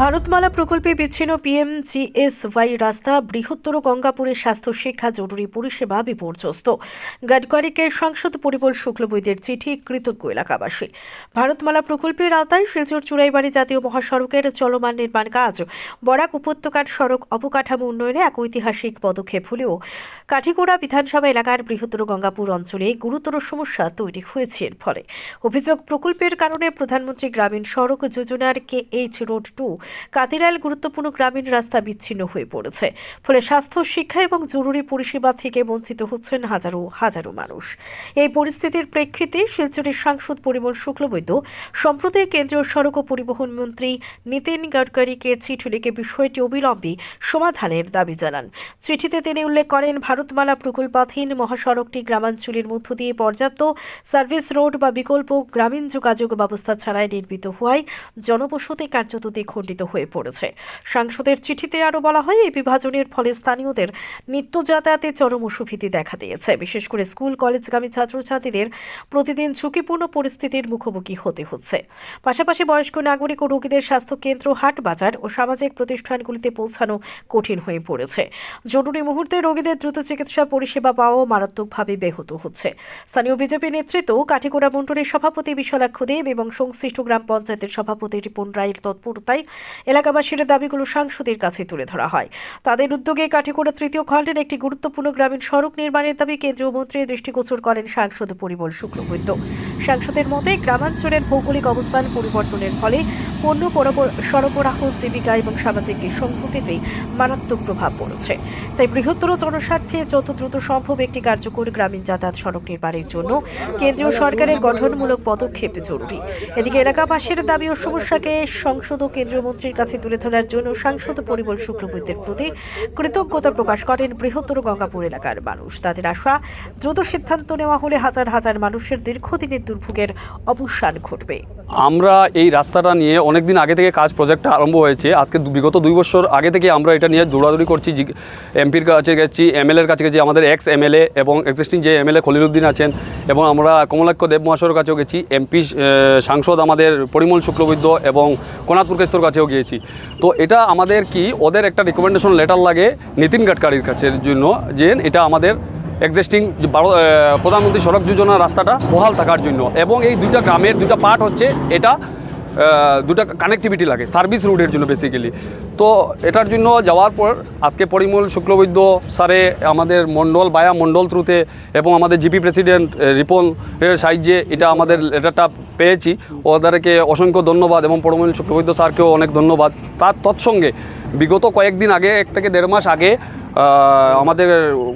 ভারতমালা প্রকল্পে বিচ্ছিন্ন পিএমজিএসওয়াই রাস্তা, বৃহত্তর গঙ্গাপুরের স্বাস্থ্য শিক্ষা জরুরি পরিষেবা বিপর্যস্ত। গডকারিকে সাংসদ পরিমল শুক্লবৈদ্যের চিঠি, কৃতজ্ঞ এলাকাবাসী। ভারতমালা প্রকল্পের আওতায় শিলচর চুরাইবাড়ি জাতীয় মহাসড়কের চলমান নির্মাণ কাজ বরাক উপত্যকার সড়ক অবকাঠামো উন্নয়নে এক ঐতিহাসিক পদক্ষেপ হলেও কাঠিগোড়া বিধানসভা এলাকার বৃহত্তর গঙ্গাপুর অঞ্চলে গুরুতর সমস্যা তৈরি হয়েছে। এর ফলে অভিযোগ, প্রকল্পের কারণে প্রধানমন্ত্রী গ্রামীণ সড়ক যোজনার KH রোড 2 কাতিরাইল গুরুত্বপূর্ণ গ্রামীণ রাস্তা বিচ্ছিন্ন হয়ে পড়েছে। ফলে স্বাস্থ্য, শিক্ষা এবং জরুরি পরিষেবা থেকে বঞ্চিত হচ্ছেন হাজারো হাজারো মানুষ। এই পরিস্থিতির প্রেক্ষিতে শিলচরের সাংসদ পরিমল শুক্লবৈদ্য সম্প্রতি কেন্দ্রীয় সড়ক ও পরিবহন মন্ত্রী নীতিন গডকারিকে চিঠি লিখে বিষয়টি অবিলম্বে সমাধানের দাবি জানান। চিঠিতে তিনি উল্লেখ করেন, ভারতমালা প্রকল্পাধীন মহাসড়কটি গ্রামাঞ্চলের মধ্য দিয়ে পর্যাপ্ত সার্ভিস রোড বা বিকল্প গ্রামীণ যোগাযোগ ব্যবস্থা ছাড়াই নির্মিত হওয়ায় জনবসতি কার্যত খণ্ডিত হয়ে পড়েছে। সাংসদের চিঠিতে আরও বলা হয়, এই বিভাজনের ফলে স্থানীয়দের নিত্য যাতায়াতে চরম অসুবিধা দেখা দিয়েছে। বিশেষ করে স্কুল কলেজগামী ছাত্রছাত্রীদের প্রতিদিন ঝুঁকিপূর্ণ পরিস্থিতির মুখোমুখি হতে হচ্ছে। পাশাপাশি বয়স্ক নাগরিক ও রোগীদের স্বাস্থ্যকেন্দ্র, হাট বাজার ও সামাজিক প্রতিষ্ঠানগুলিতে পৌঁছানো কঠিন হয়ে পড়েছে। জরুরি মুহূর্তে রোগীদের দ্রুত চিকিৎসা পরিষেবা পাওয়াও মারাত্মকভাবে ব্যাহত হচ্ছে। স্থানীয় বিজেপি নেতৃত্ব, কাঠিগোড়া মণ্ডলের সভাপতি বিশালাক্ষ দেব এবং সংশ্লিষ্ট গ্রাম পঞ্চায়েতের সভাপতি রিপন রায়ের তৎপরতায় এলাকাবাসীর দাবিগুলো সাংসদের কাছে তুলে ধরা হয়। তাদের উদ্যোগে কাঠিগোড়া তৃতীয় খণ্ডের একটি গুরুত্বপূর্ণ গ্রামীণ সড়ক নির্মাণের দাবি কেন্দ্রীয় মন্ত্রীর দৃষ্টিগোচর করেন সাংসদ পরিমল শুক্লবৈদ্য। সাংসদের মতে, গ্রামাঞ্চলের ভৌগোলিক অবস্থান পরিবর্তনের ফলে পণ্য সরবরাহ, জীবিকা এবং সামাজিক সংহতিতে মারাত্মক প্রভাব পড়েছে। তাই বৃহত্তর জনস্বার্থে যত দ্রুত সম্ভব একটি কার্যকর গ্রামীণ যাতায়াত সড়ক নির্মাণের জন্য কেন্দ্রীয় সরকারের গঠনমূলক পদক্ষেপ জরুরি। এদিকে এলাকাবাসীর দাবি ও সমস্যাকে সংসদ ও কেন্দ্রীয় মন্ত্রীর কাছে তুলে ধরার জন্য সাংসদ পরিমল শুক্লবৈদ্যের প্রতি কৃতজ্ঞতা প্রকাশ করেন বৃহত্তর গঙ্গাপুর এলাকার মানুষ। তাদের আশা, দ্রুত সিদ্ধান্ত নেওয়া হলে হাজার হাজার মানুষের দীর্ঘদিনের দুর্ভোগের অবসান ঘটবে। আমরা এই রাস্তাটা নিয়ে অনেকদিন আগে থেকে কাজ প্রজেক্টটা আরম্ভ হয়েছে। আজকে বিগত 2 বছর আগে থেকে আমরা এটা নিয়ে দৌড়াদৌড়ি করছি। এমপির কাছে গেছি, MLA-র কাছে গেছি, আমাদের এক্স MLA এবং এক্সিস্টিং যে MLA খলিলুদ্দিন আছেন, এবং আমরা কমলাক্ষ দেব মহাশয়ের কাছেও গেছি। MP সাংসদ আমাদের পরিমল শুক্লবৈদ্য এবং কনাথপুর কেস্তর কাছেও গিয়েছি। তো এটা আমাদের কি, ওদের একটা রিকমেন্ডেশন লেটার লাগে নীতিন গডকারির কাছে জন্য, যে এটা আমাদের এক্সিস্টিং প্রধানমন্ত্রী সড়ক যোজনা রাস্তাটা বহাল থাকার জন্য, এবং এই দুইটা গ্রামের দুইটা পার্ট হচ্ছে, এটা দুটা কানেক্টিভিটি লাগে সার্ভিস রুটের জন্য বেসিক্যালি। তো এটার জন্য যাওয়ার পর আজকে পরিমল শুক্লবৈদ্য স্যারে আমাদের মণ্ডল থ্রুতে এবং আমাদের জিপি প্রেসিডেন্ট রিপনের সাহায্যে এটা আমাদের লেটারটা পেয়েছি। ওদেরকে অসংখ্য ধন্যবাদ এবং পরিমল শুক্লবৈদ্য স্যারকেও অনেক ধন্যবাদ। তার তৎসঙ্গে বিগত কয়েকদিন আগে, 1 থেকে 1.5 মাস আগে, আমাদের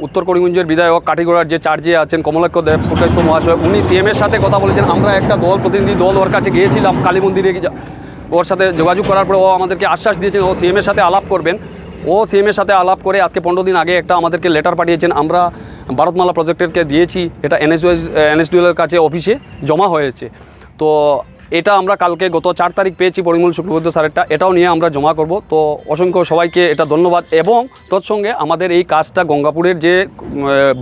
উত্তর করিমগঞ্জের বিধায়ক কাঠিগোড়ার যে চার্জে আছেন কমলাক্ষ দেব মহাশয়, উনি CM-এর সাথে কথা বলেছেন। আমরা একটা প্রতিনিধি দল ওর কাছে গিয়েছিলাম কালী মন্দিরে। ওর সাথে যোগাযোগ করার পরে ও আমাদেরকে আশ্বাস দিয়েছেন ও CM-এর সাথে আলাপ করবেন। ও CM-এর সাথে আলাপ করে আজকে 15 দিন আগে একটা আমাদেরকে লেটার পাঠিয়েছেন। আমরা ভারতমালা প্রজেক্টেরকে দিয়েছি, এটা NSDL-এর কাছে অফিসে জমা হয়েছে। তো এটা আমরা কালকে গত 4 তারিখ পেয়েছি পরিমল শুক্লবৈদ্য স্যারেরটা, এটাও নিয়ে আমরা জমা করব। তো অসংখ্য সবাইকে এটা ধন্যবাদ। এবং তৎসঙ্গে আমাদের এই কাজটা গঙ্গাপুরের যে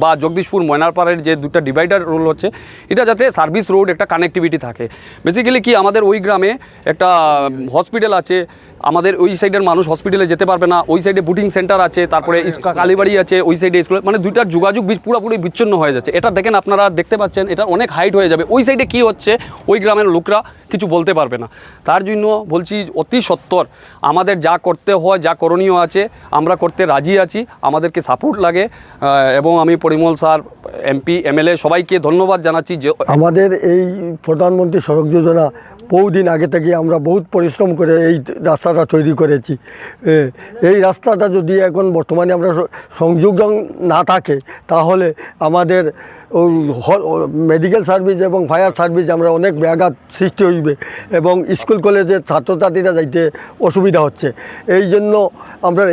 বা জগদীশপুর ময়নারপাড়ের যে 2টা ডিভাইডার রোল হচ্ছে, এটা যাতে সার্ভিস রোড একটা কানেক্টিভিটি থাকে। বেসিক্যালি কি, আমাদের ওই গ্রামে একটা হসপিটাল আছে, আমাদের ওই সাইডের মানুষ হসপিটালে যেতে পারবে না। ওই সাইডে বুটিং সেন্টার আছে, তারপরে কালীবাড়ি আছে, ওই সাইডে স্কুল, মানে দুইটার যোগাযোগ পুরোপুরি বিচ্ছিন্ন হয়ে যাচ্ছে। এটা দেখেন, আপনারা দেখতে পাচ্ছেন, এটা অনেক হাইট হয়ে যাবে। ওই সাইডে কি হচ্ছে, ওই গ্রামের লোকরা কিছু বলতে পারবে না। তার জন্য বলছি, অতি সত্বর আমাদের যা করতে হয়, যা করণীয় আছে, আমরা করতে রাজি আছি। আমাদেরকে সাপোর্ট লাগে এবং আমি পরিমল স্যার, MP MLA সবাইকে ধন্যবাদ জানাচ্ছি। যে আমাদের এই প্রধানমন্ত্রী সড়ক যোজনা বহুদিন আগে থেকে আমরা বহুত পরিশ্রম করে এই রাস্তাটা তৈরি করেছি। এই রাস্তাটা যদি এখন বর্তমানে আমরা সংযোগ না থাকে, তাহলে আমাদের মেডিকেল সার্ভিস এবং ফায়ার সার্ভিস আমরা অনেক ব্যাঘাত সৃষ্টি হইবে এবং স্কুল কলেজের ছাত্রছাত্রীরা যাইতে অসুবিধা হচ্ছে। এই জন্য আমরা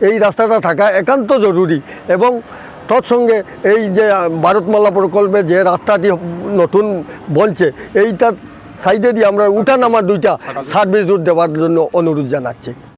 এই রাস্তাটা থাকা একান্ত জরুরি। এবং তৎসঙ্গে এই যে ভারতমালা প্রকল্পে যে রাস্তাটি নতুন বনছে, এইটার সাইডে দিয়ে আমরা উঠানামার 2টা সার্ভিস রুট দেওয়ার জন্য অনুরোধ জানাচ্ছি।